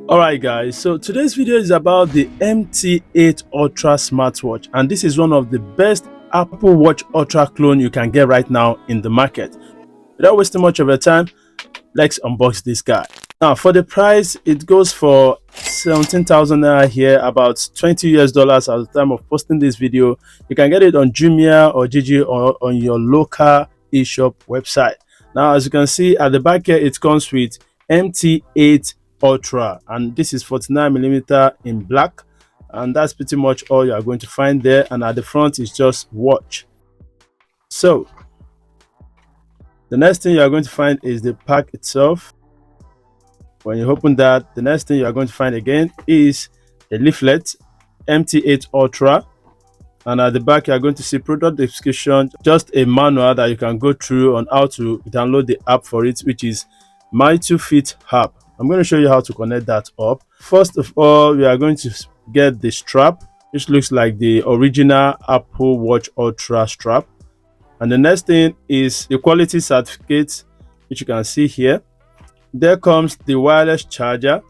Alright guys, so today's video is about the MT8 Ultra Smartwatch, and this is one of the best Apple Watch Ultra clone you can get right now in the market. Without wasting much of your time, let's unbox this guy. Now for the price, it goes for 17,000 naira here, about $20 at the time of posting this video. You can get it on Jumia or Gigi or on your local eShop website. Now as you can see at the back here, it comes with MT8 Ultra, and this is 49mm in black, and that's pretty much all you are going to find there. And at the front is just watch. So the next thing you are going to find is the pack itself. When you open that, the next thing you are going to find again is a leaflet, MT8 Ultra, and at the back you are going to see product description, just a manual that you can go through on how to download the app for it, which is MT8 app. I'm going to show you how to connect that up. First of all, we are going to get the strap, which looks like the original Apple Watch Ultra strap. And the next thing is the quality certificate, which you can see here. There comes the wireless charger.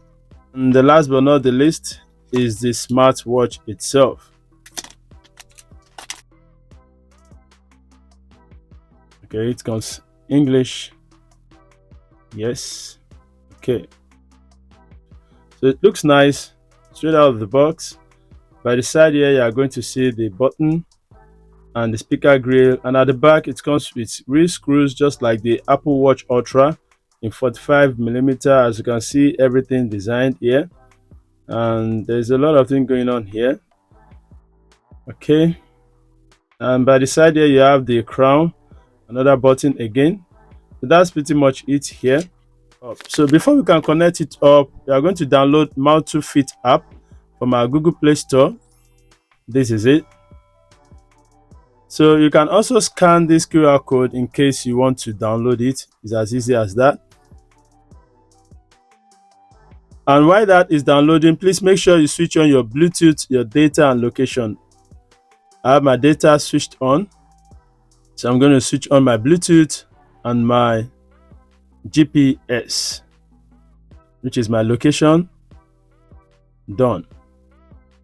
And the last but not the least is the smartwatch itself. Okay, it comes English. Yes. Okay. So it looks nice straight out of the box. By the side here, you are going to see the button and the speaker grill, and at the back it comes with real screws just like the Apple Watch Ultra in 45mm. As you can see, everything designed here, and there's a lot of things going on here. Okay, and by the side here you have the crown, another button again. So that's pretty much it here. So before we can connect it up, we are going to download MT8 app from our Google Play Store. This is it. So you can also scan this QR code in case you want to download it. It's as easy as that. And while that is downloading, please make sure you switch on your Bluetooth, your data and location. I have my data switched on, so I'm going to switch on my Bluetooth and my GPS, which is my location. Done.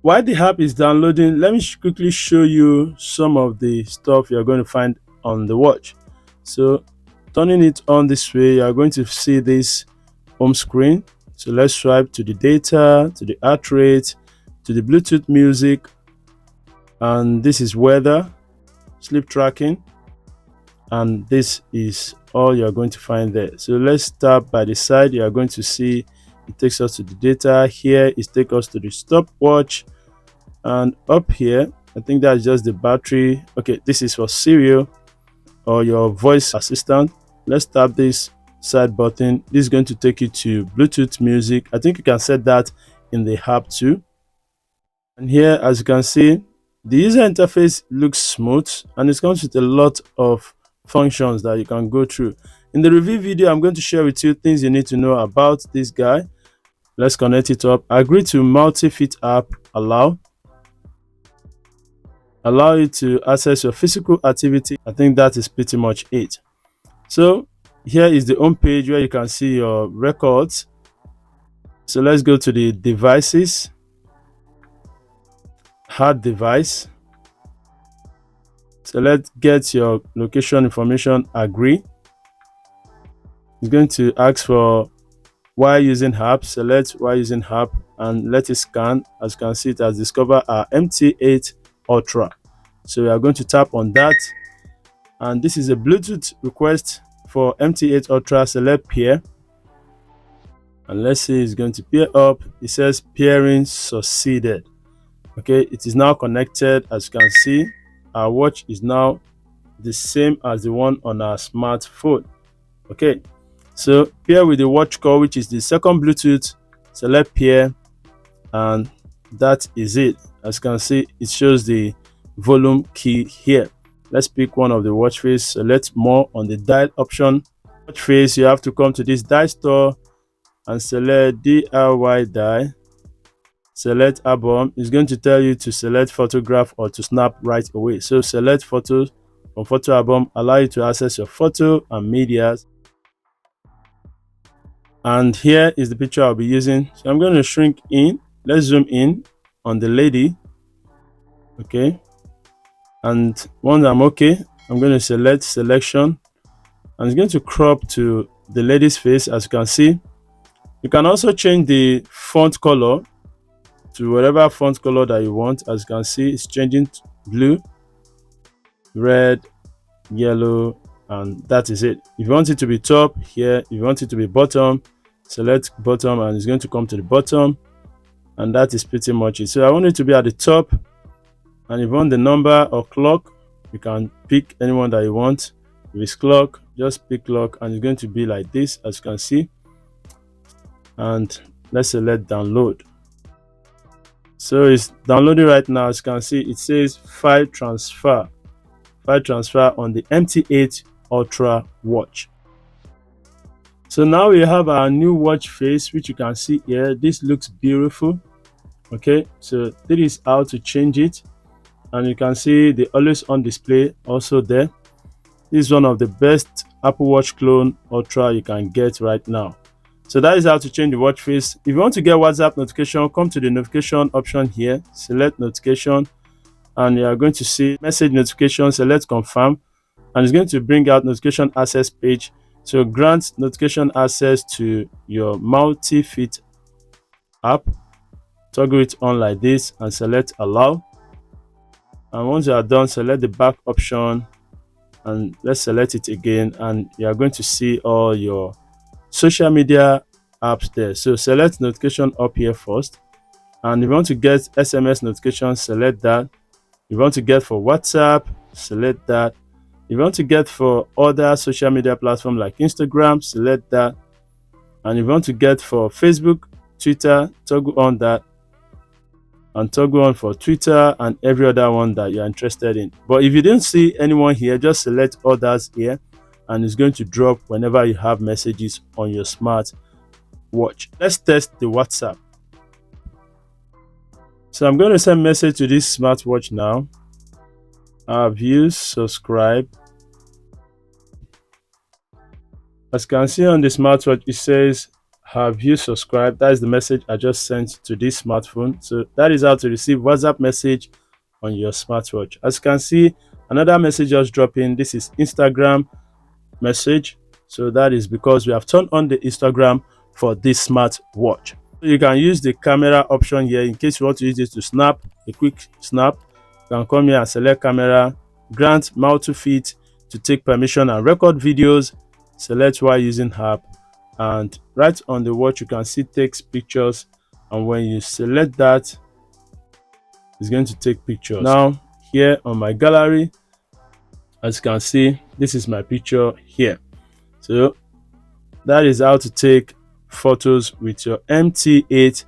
While the app is downloading, let me quickly show you some of the stuff you're going to find on the watch. So turning it on this way, you are going to see this home screen. So let's swipe to the data, to the heart rate, to the Bluetooth music, and this is weather, sleep tracking, and this is all you're going to find there. So let's start by the side. You are going to see it takes us to the data. Here it takes us to the stopwatch, and up here I think that's just the battery. Okay, this is for Siri or your voice assistant. Let's tap this side button. This is going to take you to Bluetooth music. I think you can set that in the app too. And here, as you can see, the user interface looks smooth, and it comes with a lot of functions that you can go through. In the review video, I'm going to share with you things you need to know about this guy. Let's connect it up. Agree to MT8 app. Allow you to access your physical activity. I think that is pretty much it. So here is the home page where you can see your records. So let's go to the devices, hard device. So let's get your location information. Agree. It's going to ask for why using app. Select why using app and let it scan. As you can see, it has discovered our MT8 Ultra. So we are going to tap on that, and this is a Bluetooth request for MT8 Ultra. Select pair, and let's see, it's going to pair up. It says pairing succeeded. Okay, it is now connected. As you can see, our watch is now the same as the one on our smartphone. Okay, so pair with the watch core, which is the second Bluetooth. Select pair, and that is it. As you can see, it shows the volume key here. Let's pick one of the watch face. Select more on the dial option. Watch face, you have to come to this dial store and select DIY dial. Select album. It's going to tell you to select photograph or to snap right away. So select photos from photo album, allow you to access your photo and media. And here is the picture I'll be using. So I'm going to shrink in. Let's zoom in on the lady. Okay. And once I'm okay, I'm going to select selection, and it's going to crop to the lady's face. As you can see, you can also change the font color to whatever font color that you want. As you can see, it's changing to blue, red, yellow, and that is it. If you want it to be top here, if you want it to be bottom, select bottom and it's going to come to the bottom, and that is pretty much it. So I want it to be at the top, and if you want the number or clock, you can pick anyone that you want. If it's clock, just pick clock, and it's going to be like this, as you can see. And let's select download. So it's downloading right now. As you can see, it says file transfer on the MT8 Ultra watch. So now we have our new watch face, which you can see here. This looks beautiful. Okay, so this is how to change it, and you can see the always on display also there. This is one of the best Apple Watch clone Ultra you can get right now. So that is how to change the watch face. If you want to get WhatsApp notification, come to the notification option here, select notification, and you are going to see message notification, select confirm, and it's going to bring out notification access page. So grant notification access to your multi-fit app, toggle it on like this and select allow. And once you are done, select the back option and let's select it again, and you are going to see all your social media apps there. So select notification up here first, and if you want to get SMS notification, select that. If you want to get for WhatsApp, select that. If you want to get for other social media platforms like Instagram, select that. And if you want to get for Facebook, Twitter, toggle on that, and toggle on for Twitter and every other one that you're interested in. But if you didn't see anyone here, just select others here, and it's going to drop whenever you have messages on your smart watch. Let's test the WhatsApp. So I'm going to send message to this smartwatch now. Have you subscribed? As you can see on the smartwatch, it says, have you subscribed? That is the message I just sent to this smartphone. So that is how to receive WhatsApp message on your smartwatch. As you can see, another message just dropped in. This is Instagram message. So that is because we have turned on the Instagram for this smartwatch. So you can use the camera option here in case you want to use this to snap a quick snap. You can come here and select camera, grant multi-fit to take permission and record videos, select while using app, and right on the watch you can see takes pictures, and when you select that, it's going to take pictures. Now here on my gallery, as you can see, this is my picture here. So that is how to take photos with your MT8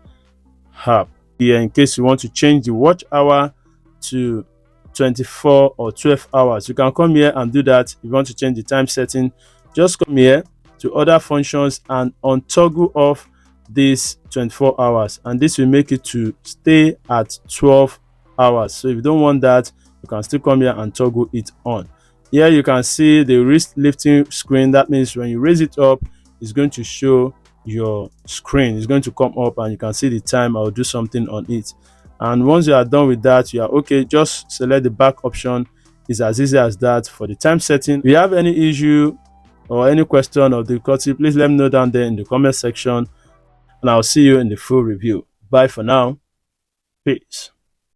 app here. In case you want to change the watch hour to 24 or 12 hours, you can come here and do that. If you want to change the time setting, just come here to other functions and untoggle off this 24 hours, and this will make it to stay at 12 hours. So if you don't want that, you can still come here and toggle it on. Here you can see the wrist lifting screen. That means when you raise it up, it's going to show your screen. It's going to come up and you can see the time. I'll do something on it, and once you are done with that, you are okay. Just select the back option. It's as easy as that for the time setting. If you have any issue or any question or difficulty, please let me know down there in the comment section, and I'll see you in the full review. Bye for now. Peace.